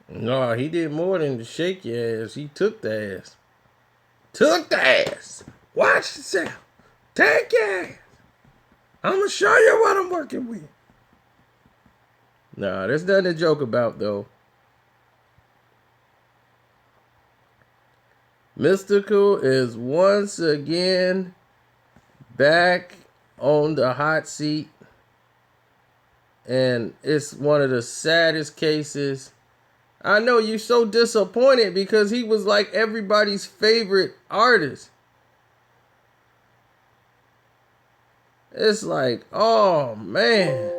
No, he did more than to shake your ass. He took the ass. Took the ass. Watch yourself. Take your ass. I'm gonna show you what I'm working with. Nah, there's nothing to joke about though. Mystical is once again back on the hot seat, and it's one of the saddest cases. I know you're so disappointed because he was like everybody's favorite artist. It's like, oh man.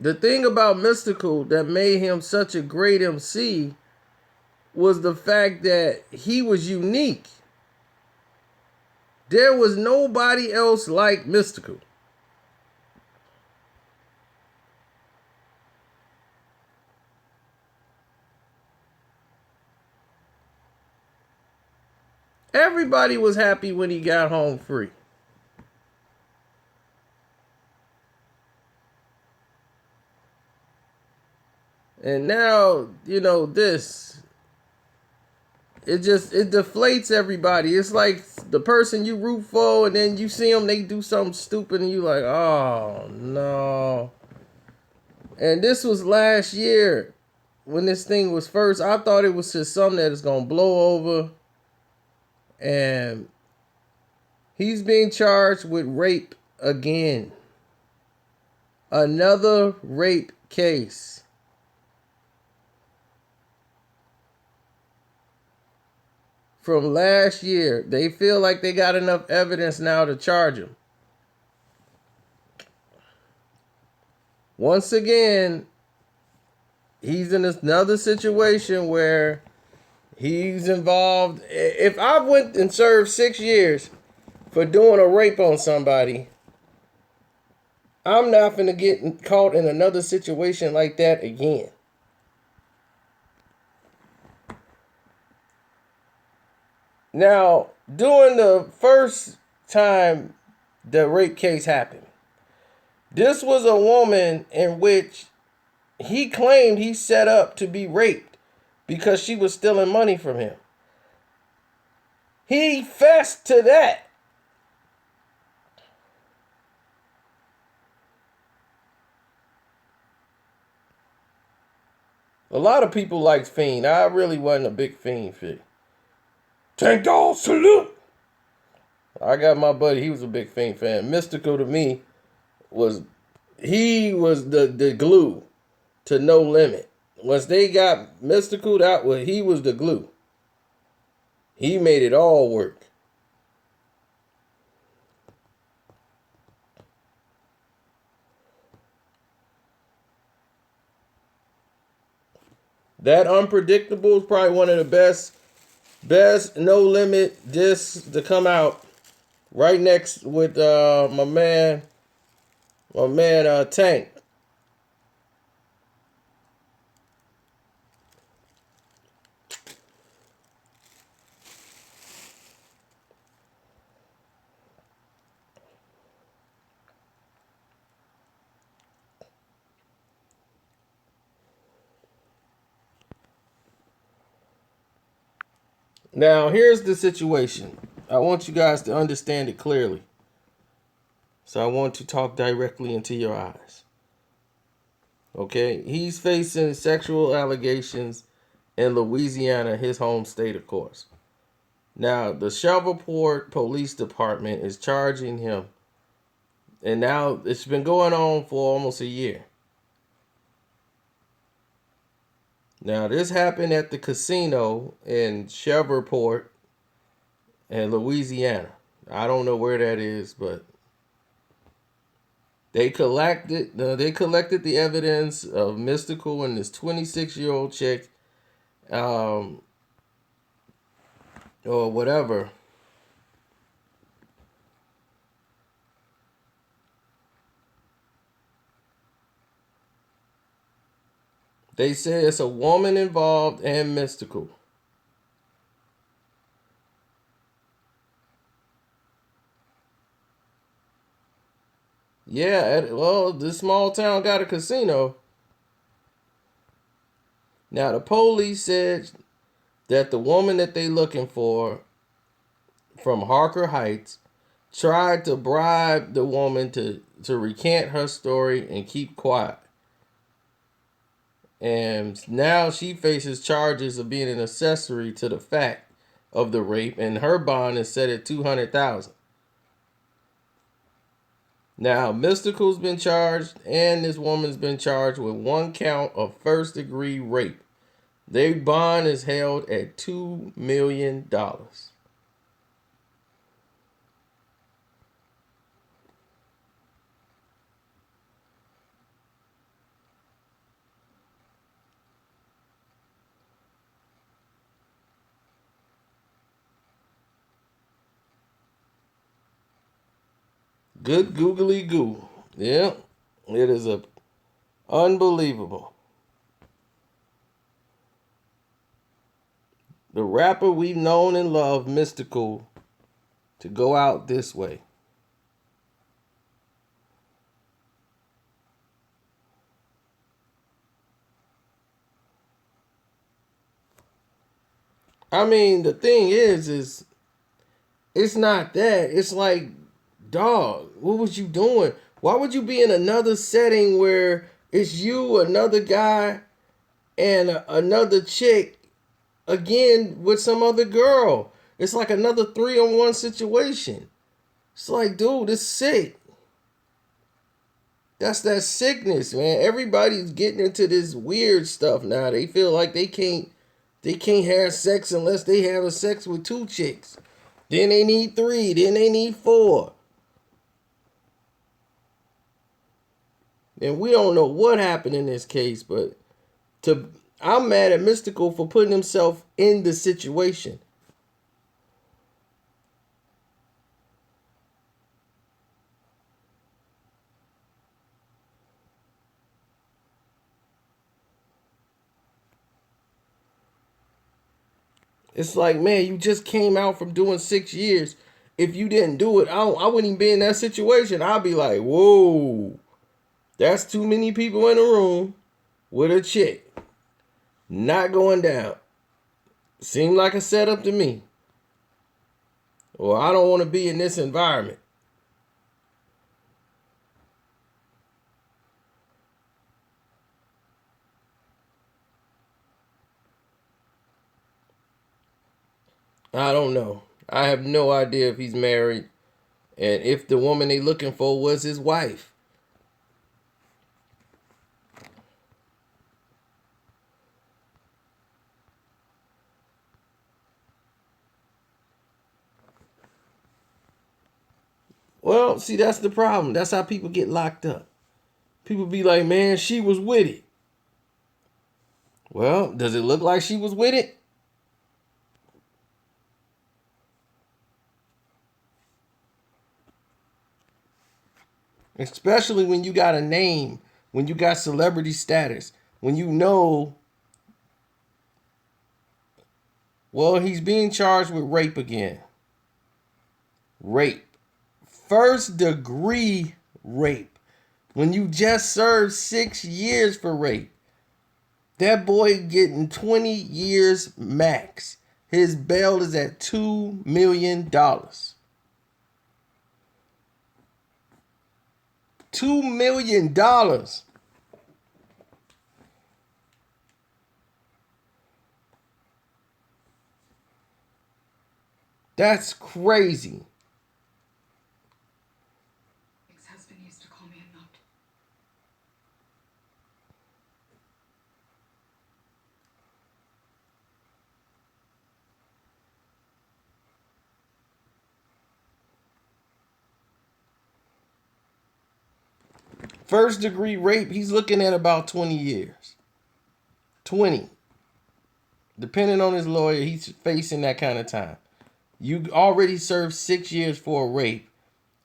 The thing about Mystical that made him such a great MC was the fact that he was unique. There was nobody else like Mystical. Everybody was happy when he got home free. And now, this. It deflates everybody. It's like the person you root for, and then you see them, they do something stupid, and you like, oh no. And this was last year when this thing was first. I thought it was just something that is gonna blow over, and he's being charged with rape again. Another rape case. From last year. They feel like they got enough evidence now to charge him. Once again, he's in another situation where he's involved. If I went and served 6 years for doing a rape on somebody, I'm not finna get caught in another situation like that again. Now, during the first time the rape case happened, this was a woman in which he claimed he set up to be raped because she was stealing money from him. He fessed to that. A lot of people liked Fiend. I really wasn't a big Fiend fan. Tank Dog salute. I got my buddy. He was a big Fiend fan. Mystical to me was the glue to No Limit. Once they got Mystical out, well, he was the glue. He made it all work. That Unpredictable is probably one of the best No Limit discs to come out. Right next with my man Tank. Now, here's the situation. I want you guys to understand it clearly. So I want to talk directly into your eyes. Okay? He's facing sexual allegations in Louisiana, his home state, of course. Now, the Shreveport Police Department is charging him. And now it's been going on for almost a year. Now, this happened at the casino in Shreveport in Louisiana. I don't know where that is, but they collected the evidence of Mystical and this 26-year-old chick, or whatever. They say it's a woman involved and Mystical. Yeah, well, this small town got a casino. Now, the police said that the woman that they looking for from Harker Heights tried to bribe the woman to recant her story and keep quiet. And now she faces charges of being an accessory to the fact of the rape, and her bond is set at $200,000. Now, Mystical's been charged, and this woman's been charged with one count of first-degree rape. Their bond is held at $2 million. Good googly goo. Yeah, it is unbelievable. The rapper we've known and loved, Mystikal, to go out this way. I mean, the thing is it's not that. It's like, dog, what was you doing? Why would you be in another setting where it's you, another guy, and another chick again with some other girl? It's like another 3-on-1 situation. It's like, dude, it's sick. That's that sickness, man. Everybody's getting into this weird stuff now. They feel like they can't have sex unless they have a sex with two chicks. Then they need 3. Then they need 4. And we don't know what happened in this case, but I'm mad at Mystikal for putting himself in the situation. It's like, man, you just came out from doing 6 years. If you didn't do it, I wouldn't even be in that situation. I'd be like, whoa, that's too many people in a room with a chick. Not going down. Seemed like a setup to me. Or I don't want to be in this environment. I don't know. I have no idea if he's married and if the woman they looking for was his wife. Well, see, that's the problem. That's how people get locked up. People be like, man, she was with it. Well, does it look like she was with it? Especially when you got a name, when you got celebrity status, when you know, well, he's being charged with rape again. Rape. First degree rape. When you just served 6 years for rape. That boy getting 20 years max. His bail is at $2 million. $2 million. That's crazy. Ex-husband used to call me a nut. First degree rape, he's looking at about 20 years. 20. Depending on his lawyer, he's facing that kind of time. You already served 6 years for a rape,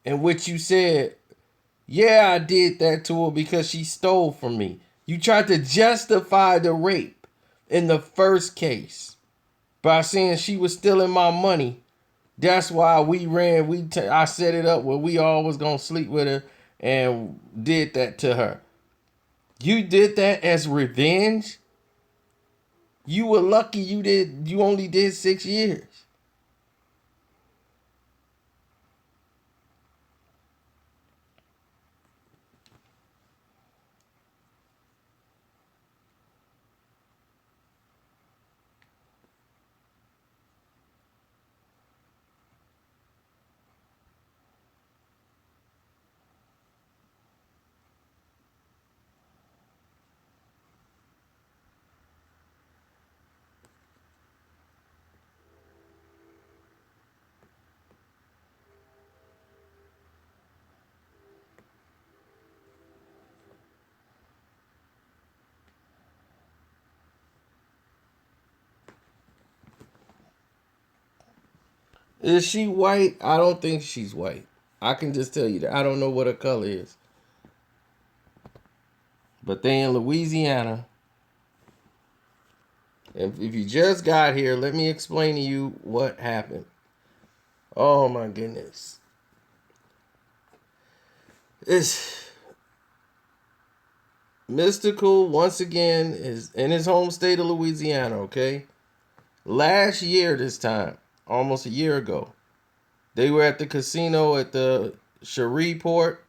in which you said, yeah, I did that to her because she stole from me. You tried to justify the rape in the first case by saying she was stealing my money. That's why we ran. I set it up where we all was gonna sleep with her, and did that to her. You did that as revenge? You were lucky you only did 6 years. Is she white? I don't think she's white. I can just tell you that. I don't know what her color is. But they in Louisiana. And if you just got here, let me explain to you what happened. Oh my goodness. It's Mystikal once again is in his home state of Louisiana, okay? Last year this time, almost a year ago, they were at the casino at the Shreveport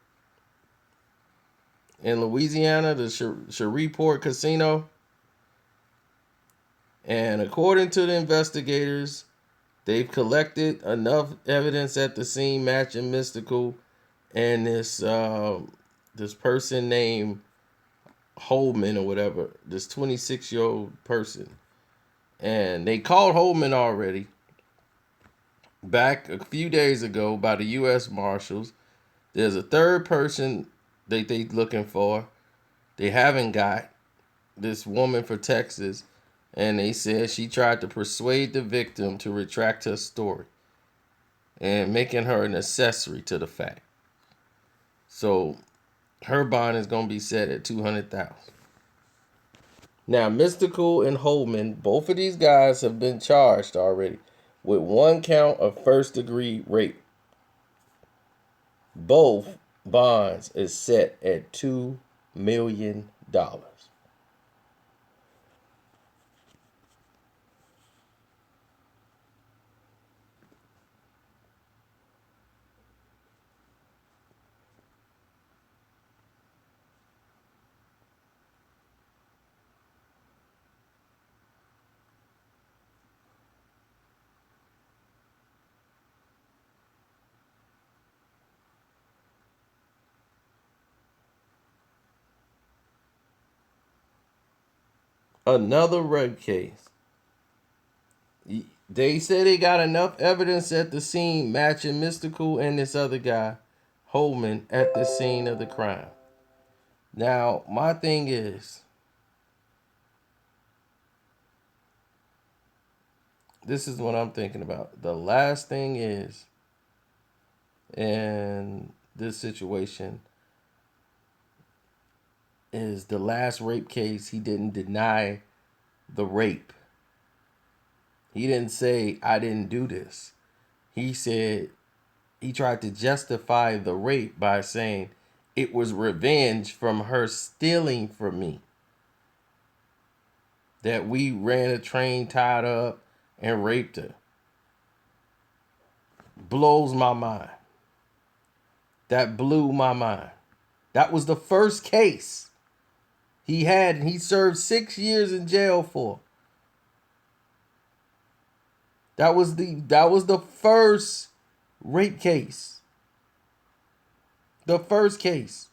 in Louisiana, the Shreveport Casino. And according to the investigators, they've collected enough evidence at the scene matching Mystikal and this person named Holman or whatever, this 26-year-old person. And they called Holman already back a few days ago by the U.S. Marshals. There's a third person that they looking for. They haven't got this woman for Texas, and they said she tried to persuade the victim to retract her story and making her an accessory to the fact. So her bond is going to be set at $200,000. Now, Mystikal and Holman, both of these guys have been charged already with 1 count of first-degree rape. Both bonds is set at $2 million. Another rape case. They say they got enough evidence at the scene matching Mystikal and this other guy, Holman, at the scene of the crime. Now, my thing is, this is what I'm thinking about. The last thing is, in this situation, is the last rape case, he didn't deny the rape. He didn't say, I didn't do this. He said, he tried to justify the rape by saying it was revenge from her stealing from me. That we ran a train, tied her up, and raped her. Blows my mind. That blew my mind. That was the first case he had, and he served 6 years in jail for. That was the first rape case. The first case.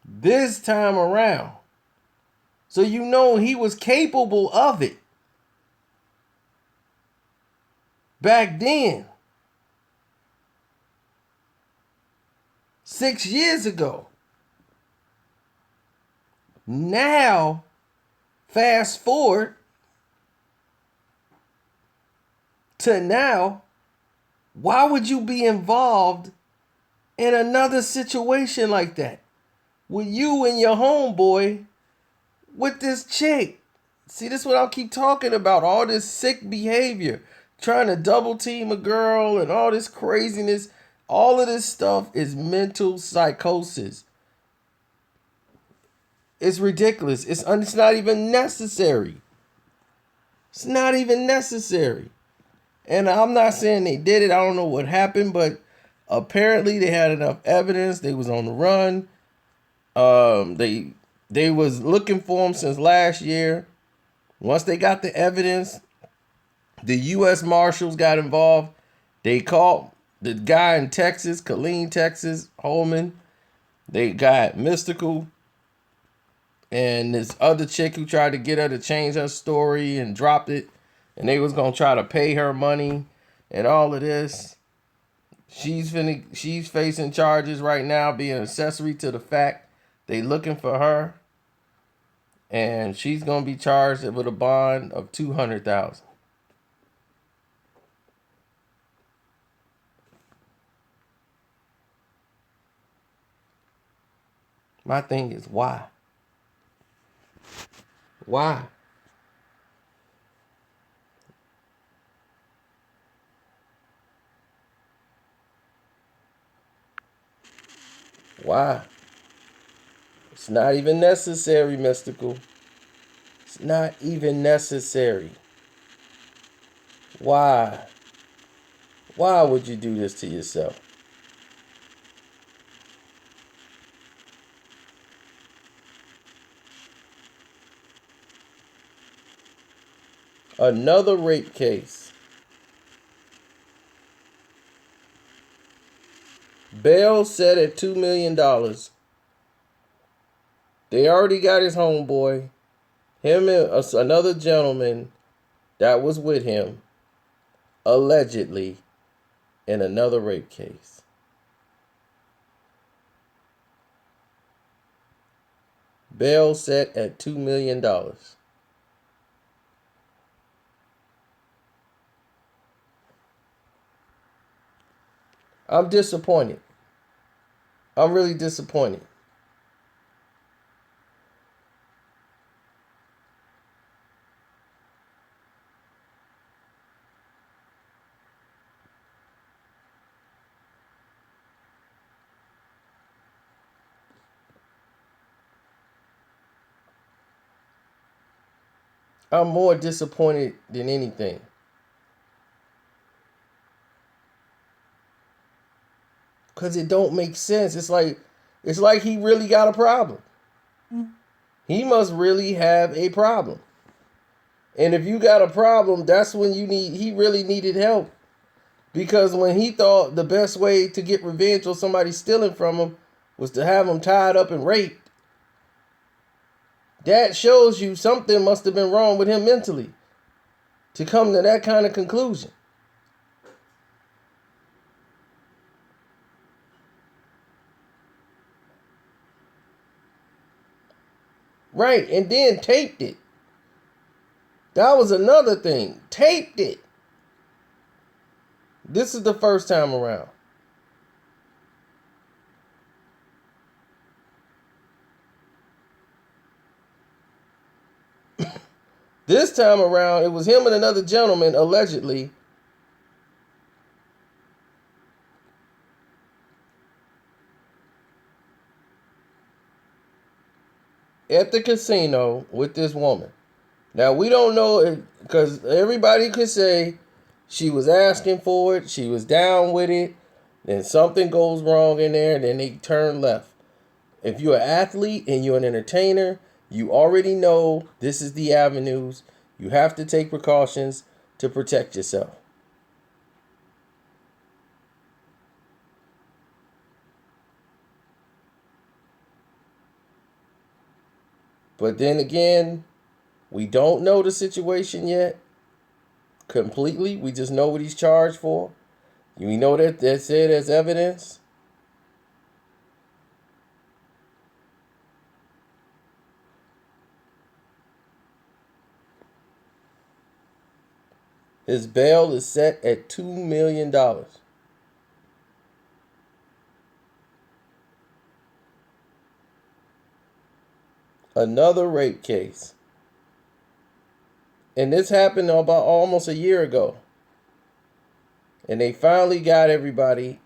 This time around. So you know he was capable of it. Back then. 6 years ago. Now, fast forward to now, why would you be involved in another situation like that? With you and your homeboy with this chick. See, this is what I'll keep talking about. All this sick behavior. Trying to double team a girl and all this craziness. All of this stuff is mental psychosis. It's ridiculous. It's not even necessary. It's not even necessary. And I'm not saying they did it. I don't know what happened, but apparently they had enough evidence. They was on the run. They was looking for him since last year. Once they got the evidence, the U.S. Marshals got involved. They called the guy in Texas, Killeen, Texas, Holman. They got Mystikal and this other chick who tried to get her to change her story and dropped it. And they was going to try to pay her money and all of this. She's facing charges right now being an accessory to the fact they looking for her. And she's going to be charged with a bond of $200,000. My thing is, why? Why? Why? It's not even necessary, Mystikal. It's not even necessary. Why? Why would you do this to yourself? Another rape case. Bail set at $2 million. They already got his homeboy. Him and another gentleman that was with him, allegedly, in another rape case. Bail set at $2 million. I'm disappointed. I'm really disappointed. I'm more disappointed than anything. Cause it don't make sense. It's like he really got a problem. He must really have a problem. And if you got a problem, that's when he really needed help. Because when he thought the best way to get revenge on somebody stealing from him was to have him tied up and raped, that shows you something must have been wrong with him mentally to come to that kind of conclusion. Right, and then taped it. That was another thing. Taped it. This is the first time around. This time around, it was him and another gentleman, allegedly, at the casino with this woman. Now, we don't know, because everybody could say she was asking for it, she was down with it, then something goes wrong in there, and then they turn left. If you're an athlete and you're an entertainer, you already know this is the avenues. You have to take precautions to protect yourself. But then again, we don't know the situation yet completely. We just know what he's charged for. We know that that's it as evidence. His bail is set at $2 million. Another rape case. And this happened about almost a year ago. And they finally got everybody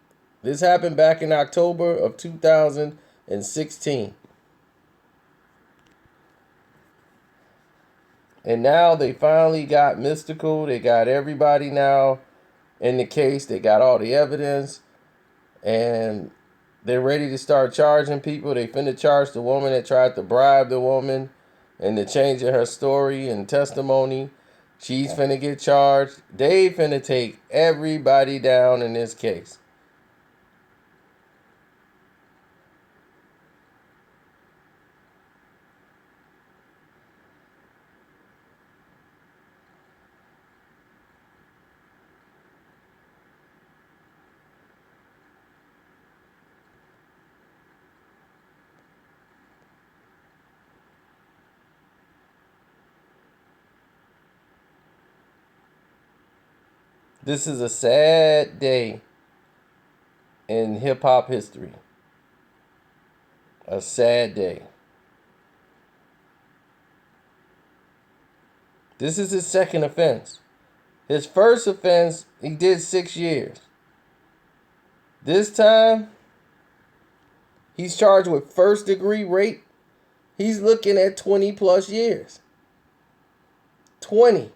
This happened back in October of 2016. And now they finally got Mystikal. They got everybody now in the case. They got all the evidence. And they're ready to start charging people. They finna charge the woman that tried to bribe the woman and the change in her story and testimony. She's finna get charged. They finna take everybody down in this case. This is a sad day in hip hop history. A sad day. This is his second offense. His first offense, he did 6 years. This time, he's charged with first degree rape. He's looking at 20 plus years. 20.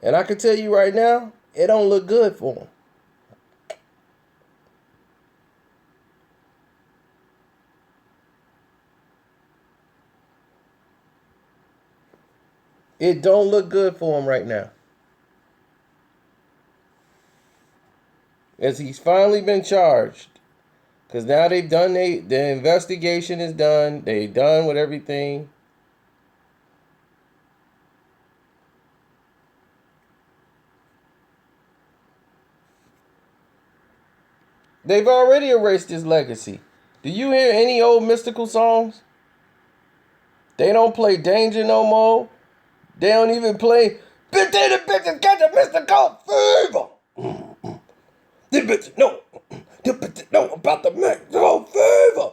And I can tell you right now, it don't look good for him. It don't look good for him right now. As he's finally been charged. Because now they've done, the investigation is done. They've done with everything. They've already erased his legacy. Do you hear any old Mystikal songs? They don't play Danger no more. They don't even play Bitch, they the bitches got the Mystikal fever. The bitches know. The bitches know about the Mystikal fever.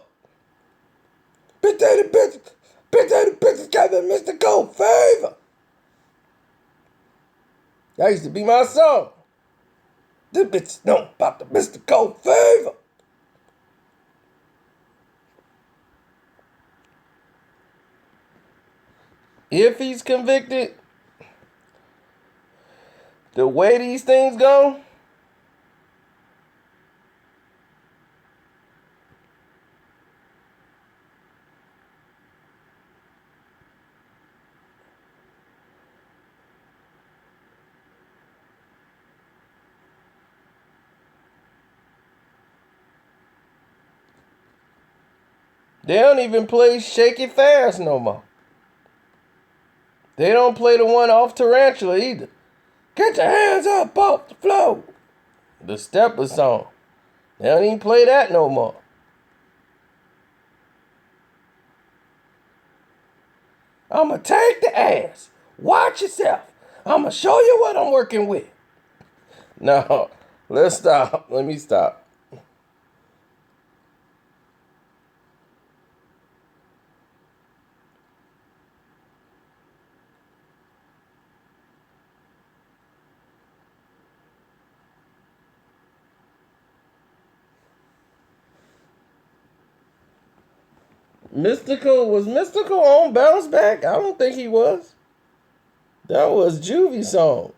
Bitch, they the bitches. Bitch, they the bitches got the Mystikal fever. That used to be my song. The bitches know about the Mystikal fever. If he's convicted, the way these things go, they don't even play Shake It Fast no more. They don't play the one off Tarantula either. Get your hands up off the floor. The Stepper song. They don't even play that no more. I'ma take the ass. Watch yourself. I'ma show you what I'm working with. No, let's stop. Let me stop. Was Mystikal on Bounce Back? I don't think he was. That was Juvie's song.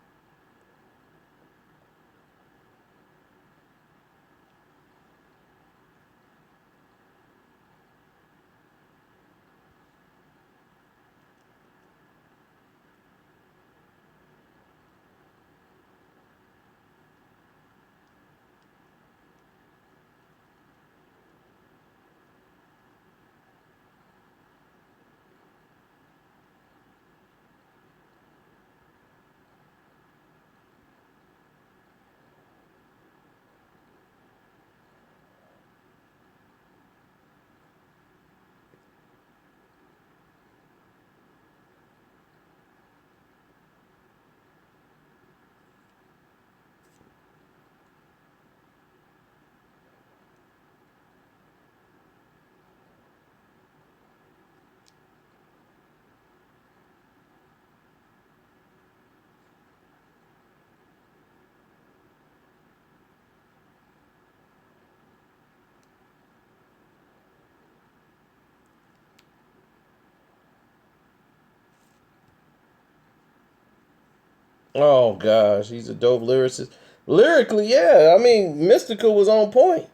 Oh gosh, he's a dope lyricist. Lyrically, yeah. I mean, Mystical was on point.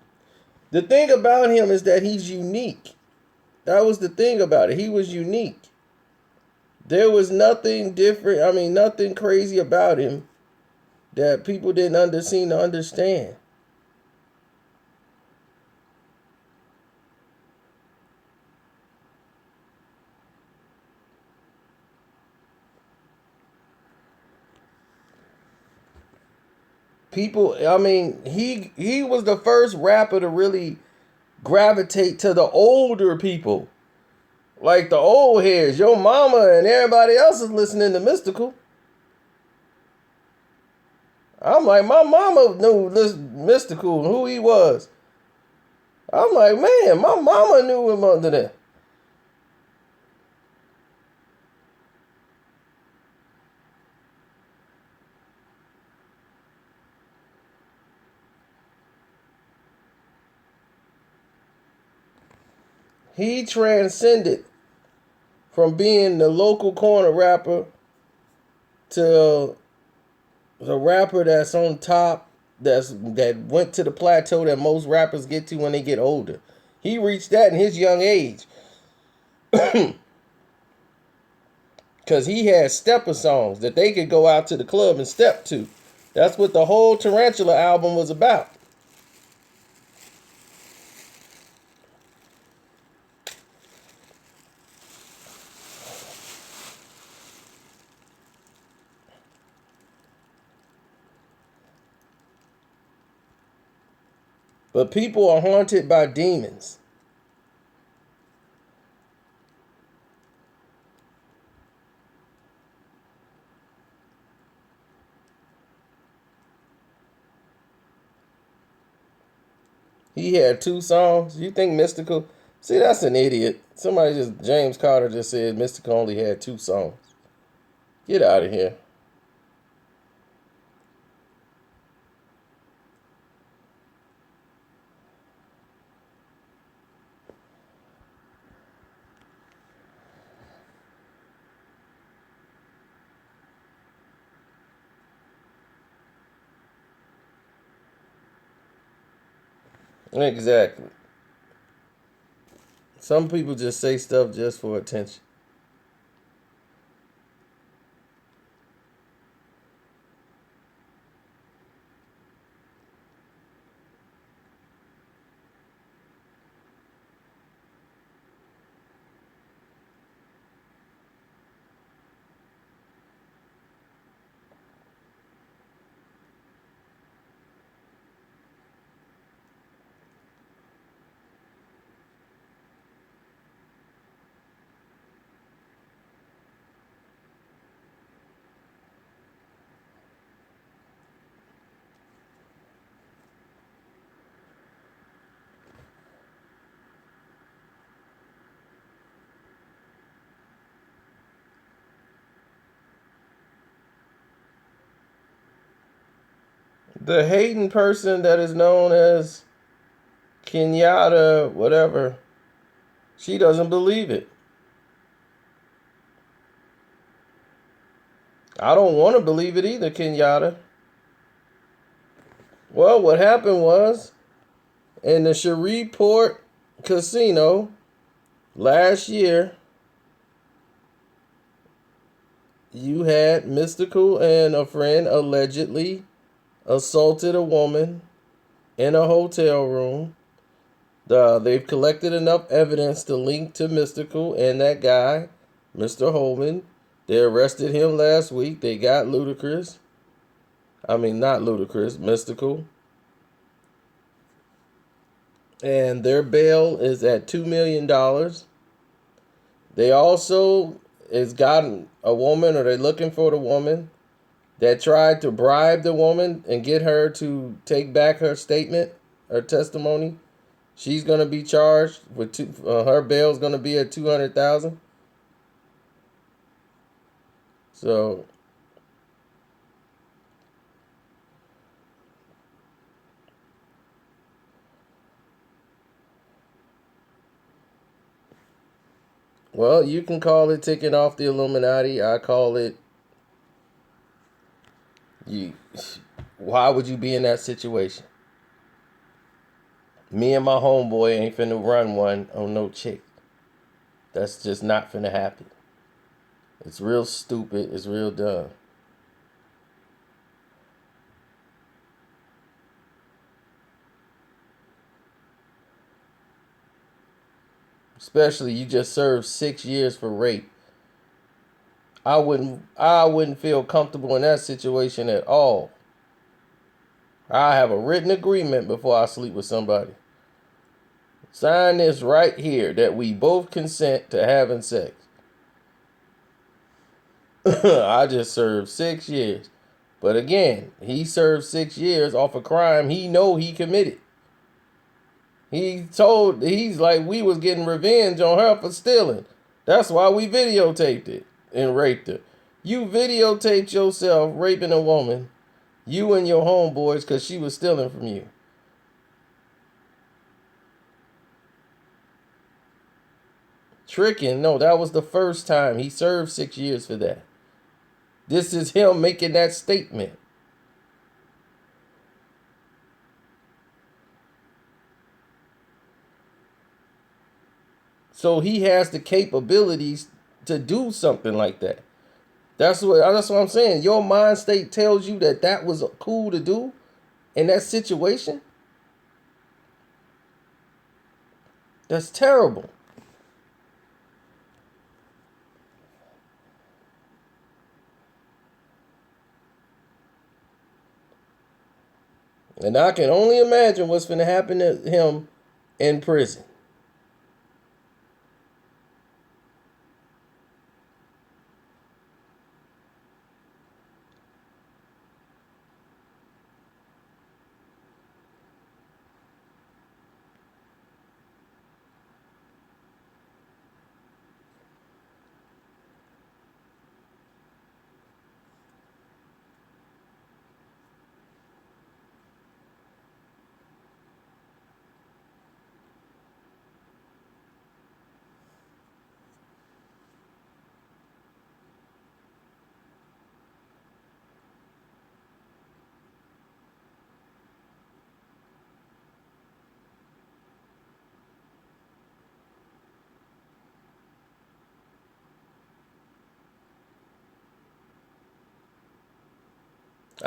The thing about him is that he's unique. That was the thing about it. He was unique. There was nothing different. I mean, nothing crazy about him that people didn't seem to understand. People, I mean, he was the first rapper to really gravitate to the older people. Like the old heads, your mama and everybody else is listening to Mystical. I'm like, my mama knew this Mystical and who he was. I'm like, man, my mama knew him under that. He transcended from being the local corner rapper to the rapper that's on top, that went to the plateau that most rappers get to when they get older. He reached that in his young age. Because he had stepper songs that they could go out to the club and step to. That's what the whole Tarantula album was about. But people are haunted by demons. He had two songs. You think Mystical? See, that's an idiot. James Carter just said Mystical only had two songs. Get out of here. Exactly. Some people just say stuff just for attention. The hating person that is known as Kenyatta, whatever, she doesn't believe it. I don't want to believe it either, Kenyatta. Well, what happened was in the Shreveport casino last year, you had Mystical and a friend allegedly assaulted a woman in a hotel room. They've collected enough evidence to link to Mystical and that guy, Mr. Holman. They arrested him last week. They got Ludacris. I mean, not Ludacris, Mystical. And their bail is at $2 million. They also is gotten a woman, or they're looking for the woman that tried to bribe the woman and get her to take back her statement, her testimony. She's gonna be charged with her bail's gonna be at 200,000. So, well, you can call it ticking off the Illuminati. I call it You, why would you be in that situation? Me and my homeboy ain't finna run one on no chick. That's just not finna happen. It's real stupid. It's real dumb. Especially you just served 6 years for rape. I wouldn't feel comfortable in that situation at all. I have a written agreement before I sleep with somebody. Sign this right here that we both consent to having sex. I just served 6 years. But again, he served 6 years off a crime he know he committed. He's like, we was getting revenge on her for stealing. That's why we videotaped it and raped her. You videotaped yourself raping a woman, you and your homeboys, because she was stealing from you. Tricking, no, that was the first time. He served 6 years for that. This is him making that statement. So he has the capabilities to do something like that. That's what I'm saying. Your mind state tells you that that was cool to do in that situation. That's terrible. And I can only imagine what's going to happen to him in prison.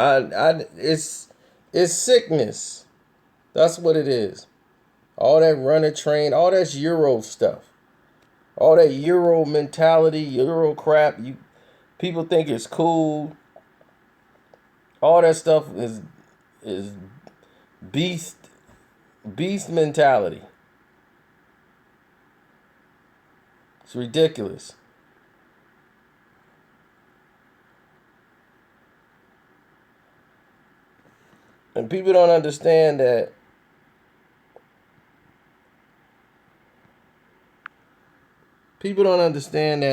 It's sickness. That's what it is. All that running train, all that's Euro stuff. All that Euro mentality, Euro crap. People think it's cool. All that stuff is beast beast mentality. It's ridiculous. And people don't understand that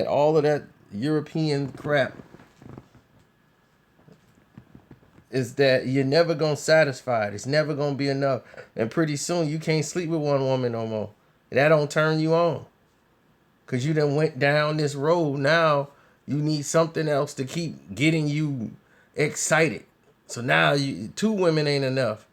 all of that European crap is that you're never gonna satisfy it. It's never gonna be enough. And pretty soon you can't sleep with one woman no more. That don't turn you on. Cause you done went down this road. Now you need something else to keep getting you excited. So now two women ain't enough.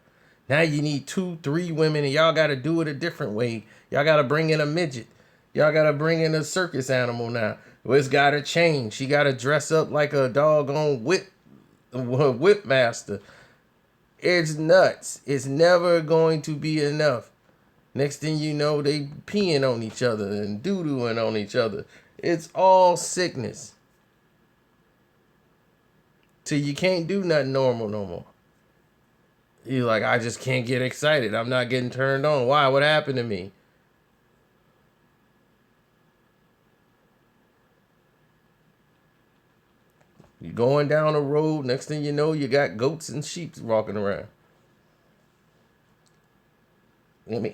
Now you need 2, 3 women, and y'all gotta do it a different way. Y'all gotta bring in a midget. Y'all gotta bring in a circus animal now. Well, it's gotta change. She gotta dress up like a doggone whip master. It's nuts. It's never going to be enough. Next thing you know, they peeing on each other and doo-dooing on each other. It's all sickness. Till you can't do nothing normal no more. You're like, I just can't get excited. I'm not getting turned on. Why? What happened to me? You're going down a road. Next thing you know, you got goats and sheep walking around. I mean,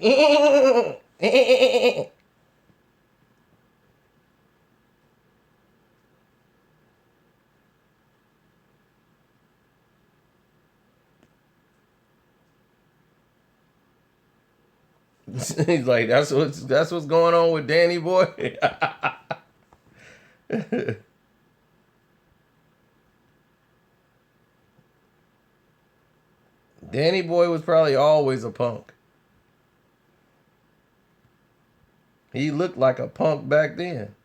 he's like, that's what's going on with Danny boy. Danny Boy was probably always a punk. He looked like a punk back then.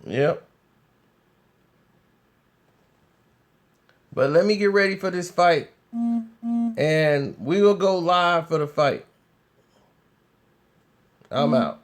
Yep. But let me get ready for this fight. And we will go live for the fight. I'm out.